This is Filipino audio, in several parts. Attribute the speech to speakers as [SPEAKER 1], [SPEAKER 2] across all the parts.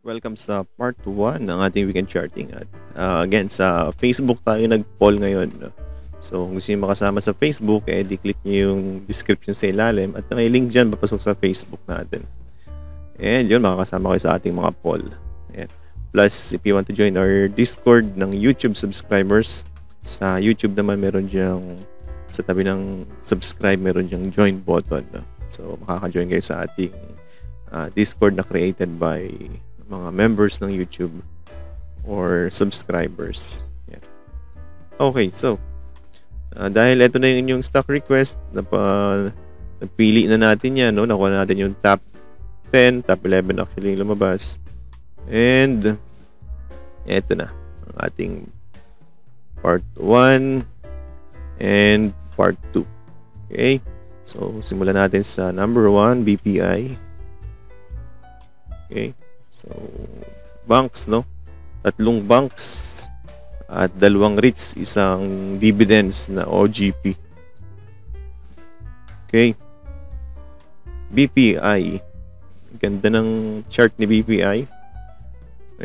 [SPEAKER 1] Welcome sa part 1 ng ating weekend charting. At again, sa Facebook tayo nag-poll ngayon. No? So, kung gusto nyo makasama sa Facebook, di-click nyo yung description sa ilalim at may link dyan papasok sa Facebook natin. And yun, makakasama kayo sa ating mga poll. Ayan. Plus, if you want to join our Discord ng YouTube subscribers, sa YouTube naman meron dyang sa tabi ng subscribe, meron dyang join button. No? So, makaka-join kayo sa ating Discord na created by mga members ng YouTube or subscribers. Yeah. Okay, so dahil ito na yung inyong stock request, napili na natin yan, no? Nakuha natin yung top 10, top 11 actually yung lumabas. And ito na ang ating part 1 and part 2. Okay? So, simulan natin sa number 1, BPI. Okay? So, banks, no? 3 banks at 2 REITs, isang dividends na OGP. Okay. BPI. Ganda ng chart ni BPI.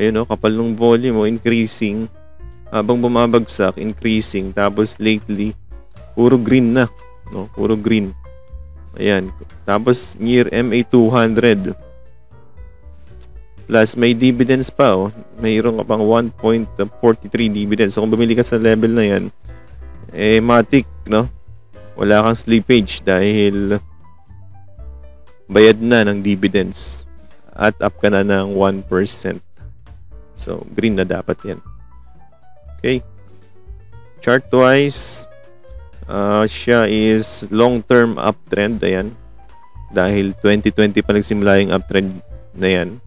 [SPEAKER 1] Ayun, no? Kapal ng volume, increasing. Habang bumabagsak, increasing. Tapos lately, puro green na. No? Puro green. Ayan. Tapos near MA 200. Plus, may dividends pa, oh. Mayroon ka pang 1.43 dividends. So, kung bumili ka sa level na yan, matik, no? Wala kang slippage dahil bayad na ng dividends at up ka na ng 1%. So, green na dapat yan. Okay. Chart-wise, siya is long-term uptrend. Ayan. Dahil 2020 pa nagsimula yung uptrend na yan.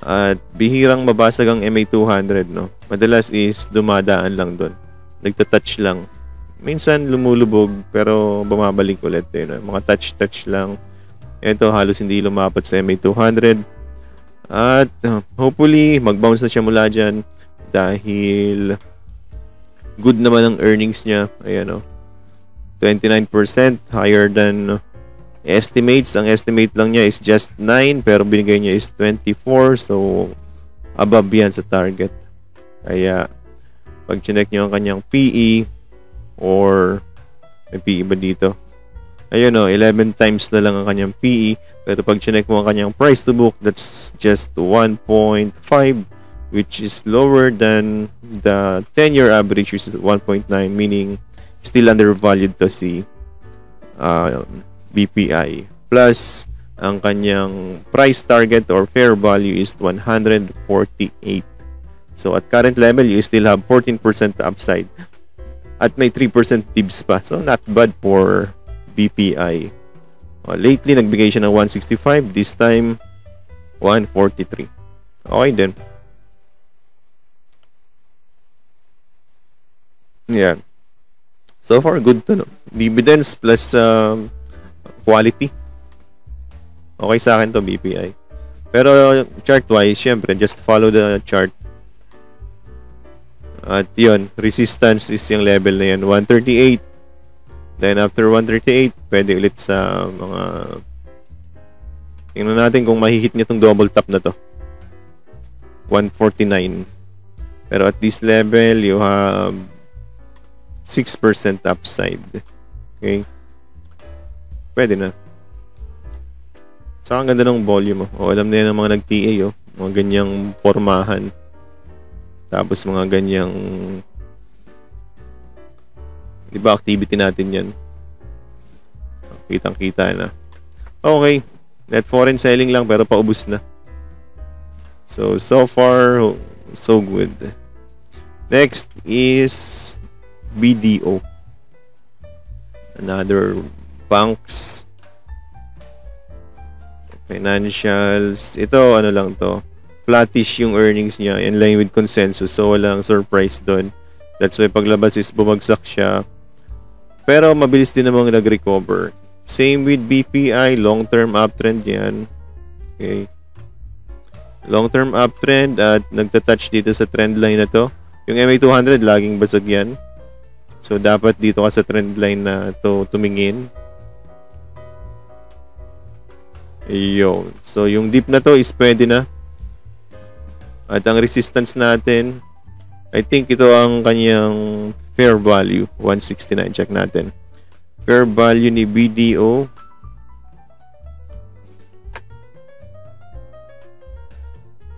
[SPEAKER 1] At bihirang mabasag ang MA 200, no? Madalas is dumadaan lang doon. Nagta-touch lang. Minsan lumulubog pero bumabalik ulit, no? Mga touch lang. Ito halos hindi lumapat sa MA 200. At hopefully mag-bounce na siya mula dyan dahil good naman ang earnings niya. Ayan, no? 29% higher than estimates. Ang estimate lang niya is just 9 pero binigay niya is 24, so above yan sa target. Kaya pag chinek niyo ang kanyang PE or may PE ba dito? Ayun, no, 11 times na lang ang kanyang PE, pero pag chinek mo ang kanyang price to book, that's just 1.5, which is lower than the 10-year average, which is 1.9, meaning still undervalued to si BPI. Plus, ang kanyang price target or fair value is 148. So, at current level, you still have 14% upside. At may 3% tips pa. So, not bad for BPI. Lately, nagbigay siya ng 165. This time, 143. Okay din. Yeah. So far, good to, no? Dividends plus quality. Okay sa akin to BPI. Pero chart-wise, syempre, just follow the chart. At yun, resistance is yung level na yan, 138. Then after 138, pwede ulit sa mga... Tingnan natin kung mahihit niya tong double top na to. 149. Pero at this level, you have 6% upside. Okay? Pwede na. Saka ang ganda ng volume. Alam na yan ng mga nag-TA. Mga ganyang pormahan. Tapos mga ganyang... Diba activity natin yan? Kitang-kita na. Okay. Net foreign selling lang pero paubos na. So far, so good. Next is BDO. Another banks, financials. Ito, ano lang to, flattish yung earnings niya in line with consensus, so walang surprise doon. That's why paglabas is bumagsak siya, pero mabilis din namang nag-recover. Same with BPI, long-term uptrend yan. Okay, long-term uptrend at nagta-touch dito sa trend line na to. Yung MA 200 laging basag yan, so dapat dito ka sa trend line na to tumingin. Ayun. So, yung dip na to is pwede na. At ang resistance natin, I think ito ang kanyang fair value, 169. Check natin. Fair value ni BDO,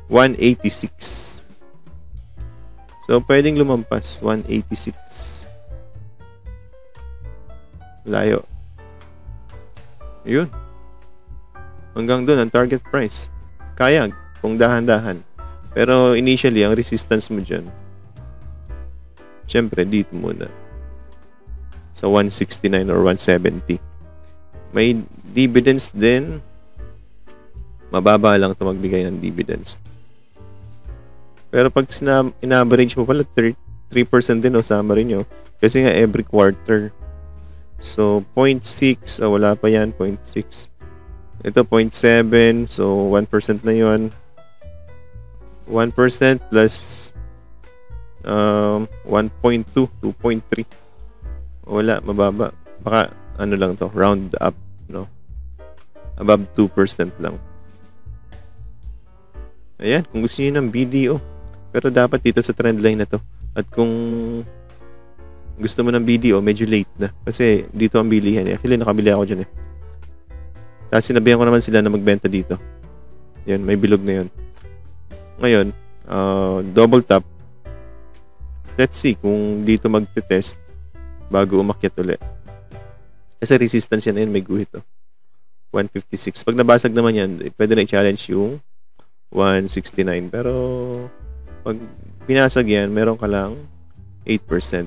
[SPEAKER 1] 186. So, pwedeng lumampas. 186. Layo. Yun. Hanggang doon ang target price. Kaya, kung dahan-dahan. Pero initially, ang resistance mo dyan, syempre, dito muna. Sa 169 or 170. May dividends din. Mababa lang ito magbigay ng dividends. Pero pag in-average mo pala, 3% din o sama rin nyo. Kasi nga every quarter. So, 0.6. Wala pa yan. 0.6. Ito, 0.7. So, 1% na yun. 1% plus 1.2. 2.3. Wala. Mababa. Baka, ano lang to, round up. No? Above 2% lang. Ayan. Kung gusto nyo ng BDO. Pero dapat dito sa trend line na to. At kung gusto mo ng BDO, medyo late na. Kasi dito ang bilihan. Actually, nakabili ako dyan eh. Tapos sinabihan ko naman sila na magbenta dito. Yan, may bilog na yun. Ngayon, double tap. Let's see kung dito magte-test bago umakyat ulit. Kasi resistance yan, may guhit to. 156. Pag nabasag naman yan, pwede na i-challenge yung 169. Pero pag pinasag yan, meron ka lang 8%.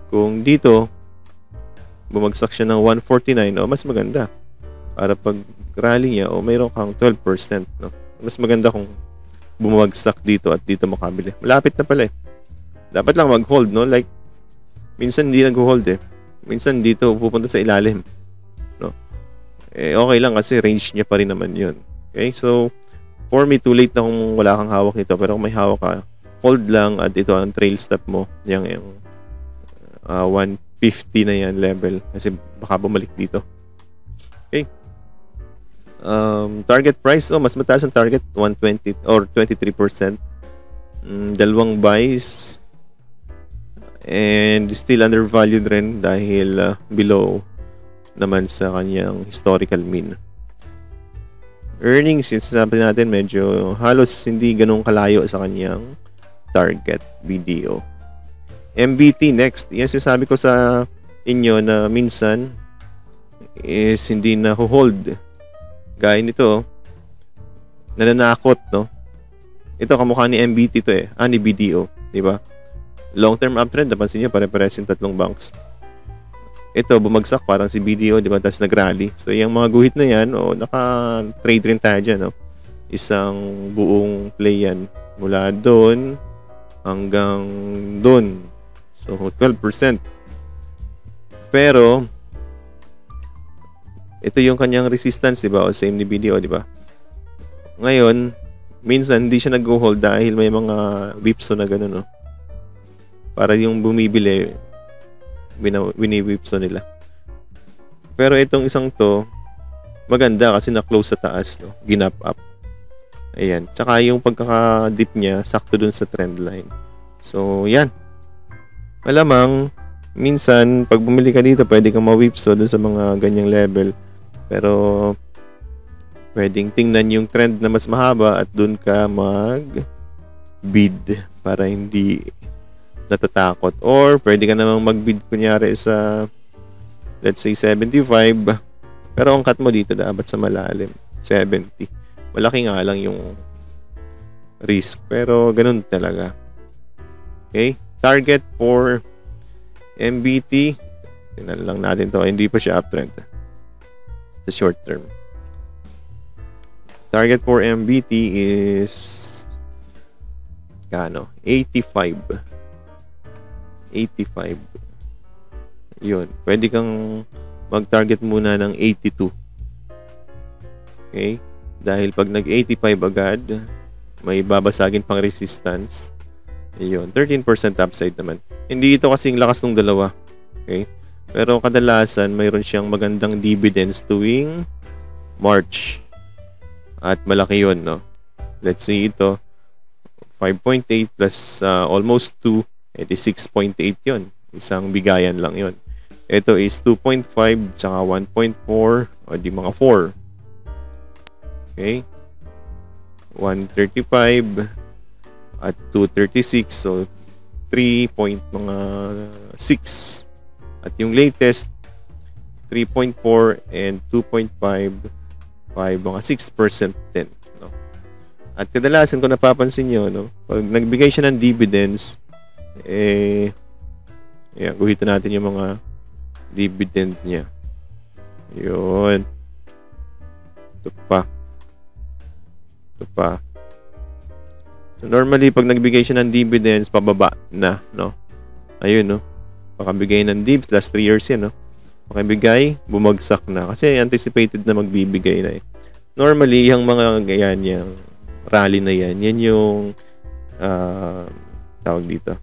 [SPEAKER 1] Kung dito, bumagsak siya ng 149, mas maganda. Para pag rally niya, mayroon kang 12%. No? Mas maganda kung bumagsak dito at dito makabili. Malapit na pala eh. Dapat lang mag-hold, no? Like, minsan hindi nag-hold eh. Minsan dito, pupunta sa ilalim. No? Okay lang kasi range niya pa rin naman yun. Okay, so, for me, too late na kung wala kang hawak nito. Pero kung may hawak ka, hold lang at ito ang trail stop mo. Yung 150 na yan level. Kasi baka bumalik dito. Okay. Target price, mas mataas ang target. 120 or 23%. Dalawang buys. And still undervalued rin dahil below naman sa kanyang historical mean. Earnings, sinasabi natin, medyo halos hindi ganun kalayo sa kanyang target BDO. MBT next. Yan sinasabi ko sa inyo na minsan is hindi na hold. Gaya nito, nananakot, no? Ito kamukha ni MBT to eh. Ni BDO, di ba? Long-term uptrend, napansin niyo, pare-pares yung tatlong banks. Ito, bumagsak parang si BDO, di ba? Tapos nag-rally. So, yung mga guhit na yan, naka-trade rin tayo dyan, no? Isang buong play yan. Mula doon hanggang doon. So, 12%. Pero, ito yung kanyang resistance, di ba? O same ni BDO, di ba? Ngayon, minsan, hindi siya nag-hold dahil may mga whipso na gano'n, no? Para yung bumibili, wini-whipso nila. Pero itong isang to, maganda kasi na-close sa taas, no? Ginap up. Ayan. Tsaka yung pagkaka-dip niya, sakto dun sa trend line. So, yan. Malamang, minsan, pag bumili ka dito, pwede kang ma-whipso dun sa mga ganyang level. Pero, pwedeng tingnan yung trend na mas mahaba at dun ka mag-bid para hindi natatakot. Or, pwede ka namang mag-bid kunyari sa, let's say, 75. Pero ang cut mo dito, dapat sa malalim. 70. Malaki nga lang yung risk. Pero, ganun talaga. Okay? Target for MBT. Tingnan lang natin to. Hindi pa siya uptrend. The short term. Target for MBT is 85. 85. Yun. Pwede kang mag-target muna ng 82. Okay? Dahil pag nag-85 agad, may babasagin pang resistance. Yun. 13% upside naman. Hindi ito kasing lakas ng dalawa. Okay? Pero kadalasan, mayroon siyang magandang dividends tuwing March. At malaki yun, no? Let's see ito. 5.8 plus almost 2, edi 6.8 yun. Isang bigayan lang yun. Ito is 2.5 tsaka 1.4, o di mga 4. Okay? 135 at 236, so 3 mga 6. At yung latest 3.4 and 2.5, mga 6% din, no? At kadalasan kung napapansin nyo, no, pag nagbigay siya ng dividends, guhitan natin yung mga dividend niya. Yun. Ito pa. So normally pag nagbigay siya ng dividends, pababa na, no? Ayun, no? Pakabigay ng divs last 3 years yan, no? Pakibigay, bumagsak na kasi anticipated na magbibigay na eh. Normally yung mga ganyan, yung rally na yan yung tawag dito,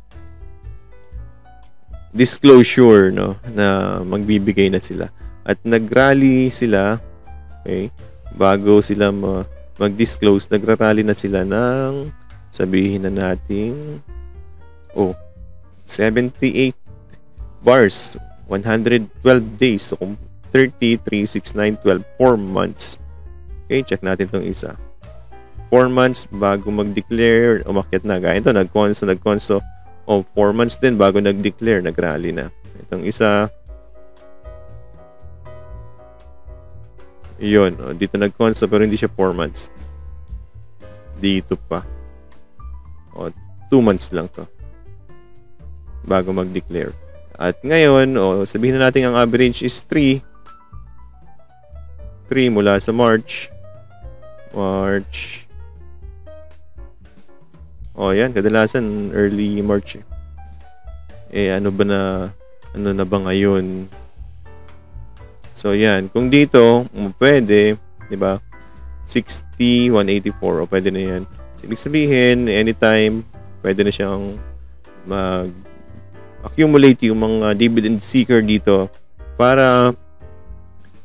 [SPEAKER 1] disclosure, no, na magbibigay na sila. At nagrally sila, okay, bago sila mag-disclose, nagrarally na sila ng, sabihin na natin, 78 bars, 112 days. So, 30, 3, 6, 9, 12, 4 months. Okay, check natin itong isa. 4 months bago mag-declare, umakyat na. Gaya ito, nag-conso. 4 months din bago nag-declare, nag-rally na. Itong isa, yun, dito nag-conso pero hindi siya 4 months. Dito pa. 2 months lang to bago mag-declare. At ngayon, sabihin na natin ang average is 3 mula sa March. Yan, kadalasan early March. Ano na ba ngayon? So yan, kung dito pwede, 'di ba? 60, 184, pwede na 'yan. So, ibig sabihin, anytime pwede na siyang mag-accumulate yung mga dividend seeker dito para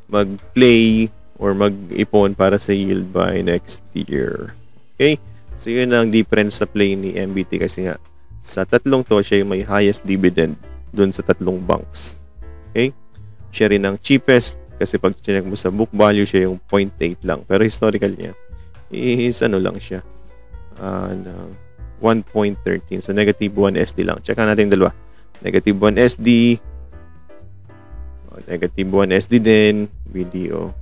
[SPEAKER 1] mag-play or mag-ipon para sa yield by next year. Okay? So, yun ang difference sa play ni MBT kasi nga sa tatlong to, siya yung may highest dividend dun sa tatlong banks. Okay? Siya rin ang cheapest kasi pag check mo sa book value, siya yung 0.8 lang. Pero historical niya is lang siya. 1.13. So, negative 1 SD lang. Check natin yung dalawa. Negative 1 SD. Negative 1 SD din. Video.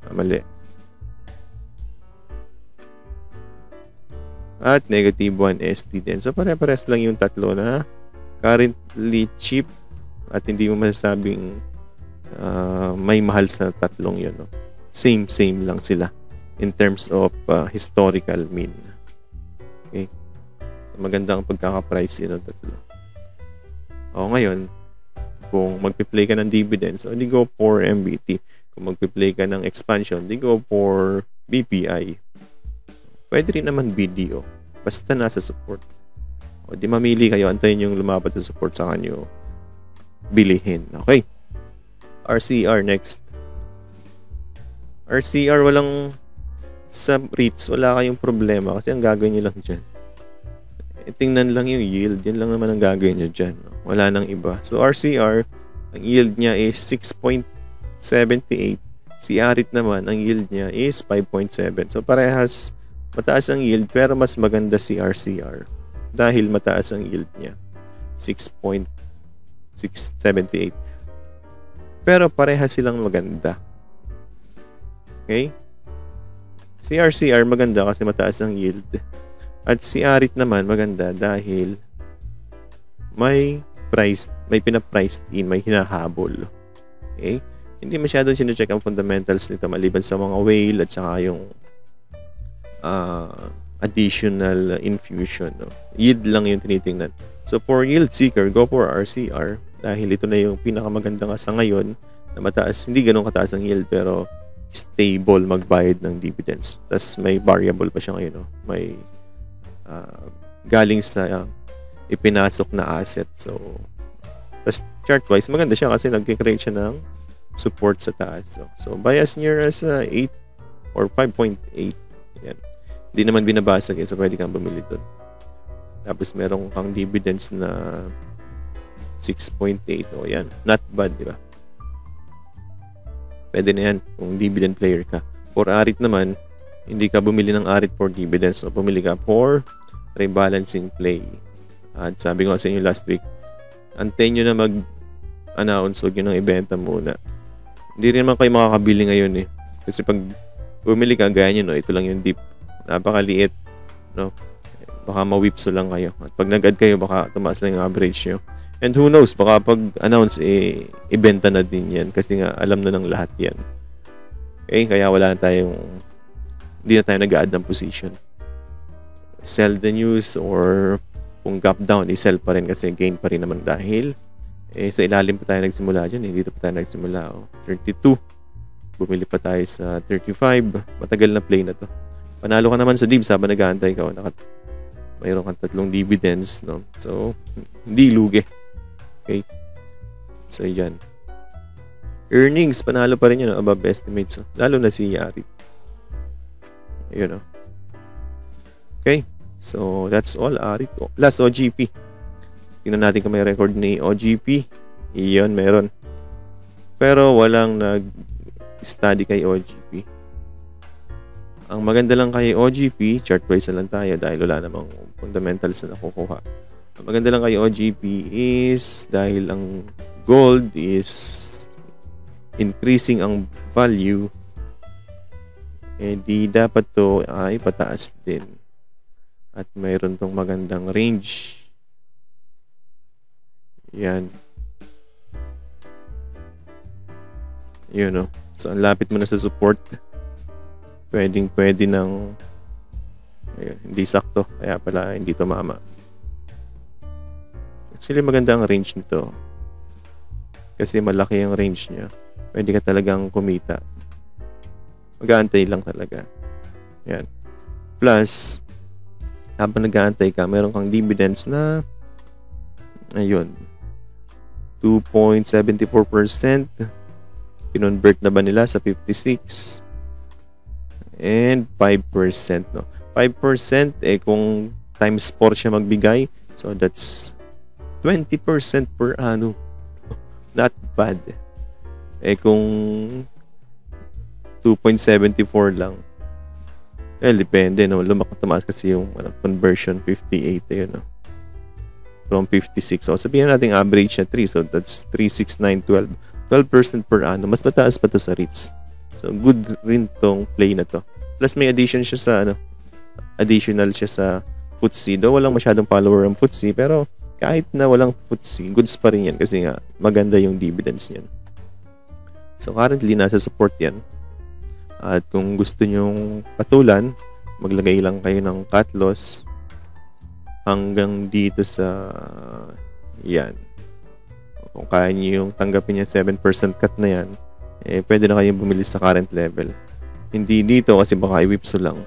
[SPEAKER 1] Mali. At negative 1 SD din. So, pare-pares lang yung tatlo na currently cheap at hindi mo masasabing may mahal sa tatlong yun. No? Same lang sila in terms of historical mean. Okay? So, maganda ang pagkaka-price yun ng tatlo. Ngayon, kung magpi-play ka ng dividends, di go for MBT. Kung magpi-play ka ng expansion, di go for BPI. Pwede rin naman BDO. Basta nasa support. Di mamili kayo, antayin yung lumapat sa support sa kanyo. Bilihin. Okay. RCR next. RCR walang sa REITs, wala kayong problema kasi ang gagawin nyo lang dyan. Tingnan lang yung yield. Yan lang naman ang gagawin nyo dyan. Wala nang iba. So RCR, ang yield niya is 6.78. Si ARIT naman, ang yield niya is 5.7. So parehas mataas ang yield pero mas maganda si RCR dahil mataas ang yield niya. 6.678. Pero parehas silang maganda. Okay? Si RCR maganda kasi mataas ang yield. At si ARIT naman maganda dahil may pina-priced in, may hinahabol. Okay? Hindi masyadong sino-check ang fundamentals nito maliban sa mga whale at saka yung additional infusion. No? Yield lang yung tinitingnan. So, for yield seeker, go for RCR dahil ito na yung pinakamaganda nga sa ngayon na mataas, hindi ganun kataas ang yield pero stable magbayad ng dividends. Tapos may variable pa siya ngayon. No? May galing sa ipinasok na asset. So, tapos chart-wise, maganda siya kasi nag-create siya ng support sa taas. So bias near as 8 or 5.8. Yan. Hindi naman binabasag so pwede kang bumili doon. Tapos meron kang dividends na 6.8. O yan, not bad, di ba? Pwede na yan kung dividend player ka. For ARIT naman, hindi ka bumili ng ARIT for dividends. So, bumili ka for rebalancing play. At sabi ko sa inyo last week, antayin nyo na mag-announce, huwag nyo nang ibenta muna. Hindi rin naman kayo makakabili ngayon eh. Kasi pag bumili ka, gaya nyo, no, ito lang yung dip. Napakaliit. No? Baka ma-whipso lang kayo. At pag nag-add kayo, baka tumaas lang yung average nyo. And who knows, baka pag-announce, ibenta na din yan. Kasi nga, alam na ng lahat yan. Okay? Kaya hindi na tayo nag-add ng position. Sell the news or kung gap down, i-sell pa rin kasi gain pa rin naman dahil sa ilalim pa tayo nagsimula dyan. Dito pa tayo nagsimula. 32. Bumili pa tayo sa 35. Matagal na play na to. Panalo ka naman sa dibs habang nag-aantay ka. Mayroon kang 3 dividends. No? So, hindi lugi. Okay. So, yan. Earnings, panalo pa rin yun, above estimates. So, lalo na si ARIT. Ayun, no? Okay. So, that's all. ARIT. Last, OGP. Tingnan natin kung may record ni OGP. Iyon, meron. Pero, walang nag-study kay OGP. Ang maganda lang kay OGP, chart-wise na lang tayo dahil wala namang fundamentals na nakukuha. Ang maganda lang kay OGP is dahil ang gold is increasing ang value, di dapat to ay pataas din. At mayroon tong magandang range. Yan. Yun, no? So, ang lapit mo na sa support. Pwede ng ayun, hindi sakto. Kaya pala hindi tumama. Actually, maganda ang range nito. Kasi malaki ang range niya. Pwede ka talagang kumita. Mag-aantay lang talaga. Yan. Plus, habang nag-aantay ka, meron kang dividends na ayun, 2.74%. Kinonvert na ba nila sa 56? And 5%, no? 5%, kung times 4 siya magbigay, so that's 20% per annum. Not bad. Kung 2.74 lang, depende, no? Tumaas kasi yung conversion, 58, no? From 56. So, sabihin natin average na 3. So, that's 36912. 12% per annum. Mas mataas pa to sa REITs. So, good rin tong play na to. Plus, may additional siya sa FTSE. Though walang masyadong follower ang FTSE, pero kahit na walang FTSE, goods pa rin yan kasi nga maganda yung dividends niyan. So, currently, nasa support yan. At kung gusto nyong patulan, maglagay lang kayo ng cut loss hanggang dito sa yan. Kung kaya nyo yung tanggapin niya 7% cut na yan, pwede na kayong bumili sa current level. Hindi dito kasi baka i-whipso lang.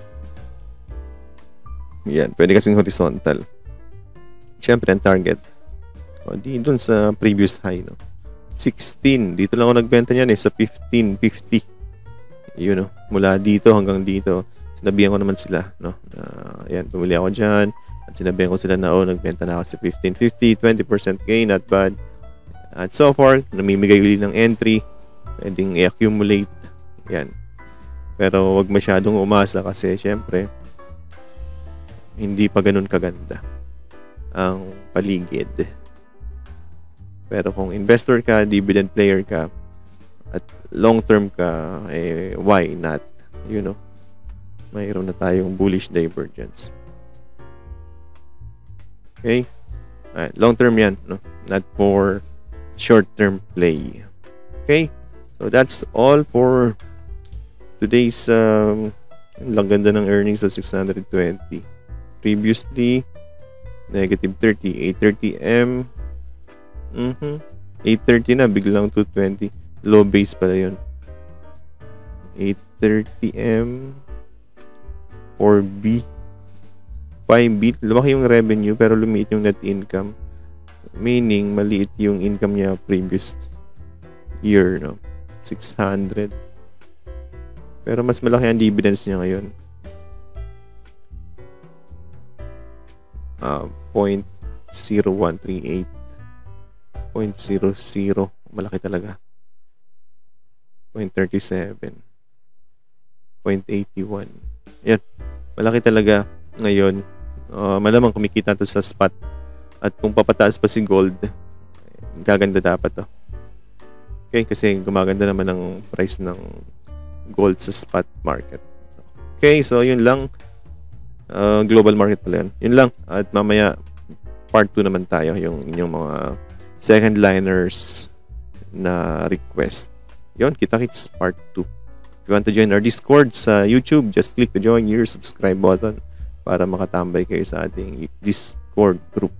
[SPEAKER 1] Yan, pwede kasing horizontal. Siyempre, ang target. Di dun sa previous high, no? 16. Dito lang ako nagbenta niyan sa 15.50. Yun, no? Mula dito hanggang dito. Sinabihan ko naman sila, no? Yan, bumili ako dyan. At sinabihan ko sila na, nagbenta na ako sa 15.50. 20% gain, not bad. At so far, namimigay ulit ng entry. Pwedeng i-accumulate. Yan. Pero wag masyadong umasa kasi syempre hindi pa ganun kaganda ang paligid. Pero kung investor ka, dividend player ka, at long term ka, why not? You know, mayroon na tayong bullish divergence. Okay? Long term yan, no? Not for short term play. Okay? So that's all for today's lang ganda ng earnings of 620. Previously, negative 30. 830M. 830 na, biglang 220. Low base pala yun. 830M. 4B. 5B. Lumaki yung revenue pero lumiit yung net income. Meaning, maliit yung income niya previous year, no? 600. Pero mas malaki ang dividends niya ngayon. 0.0138. 0.00. Malaki talaga. 0.37. 0.81. Yan. Malaki talaga ngayon. Malamang kumikita to sa spot. At kung papataas pa si gold, gaganda dapat to. Okay, kasi gumaganda naman ang price ng gold sa spot market. Okay, so yun lang. Global market pala yun. Yun lang. At mamaya, part 2 naman tayo. Yung inyong mga second liners na request. Yun, kita-kits part 2. If you want to join our Discord sa YouTube, just click the join your subscribe button para makatambay kayo sa ating Discord group.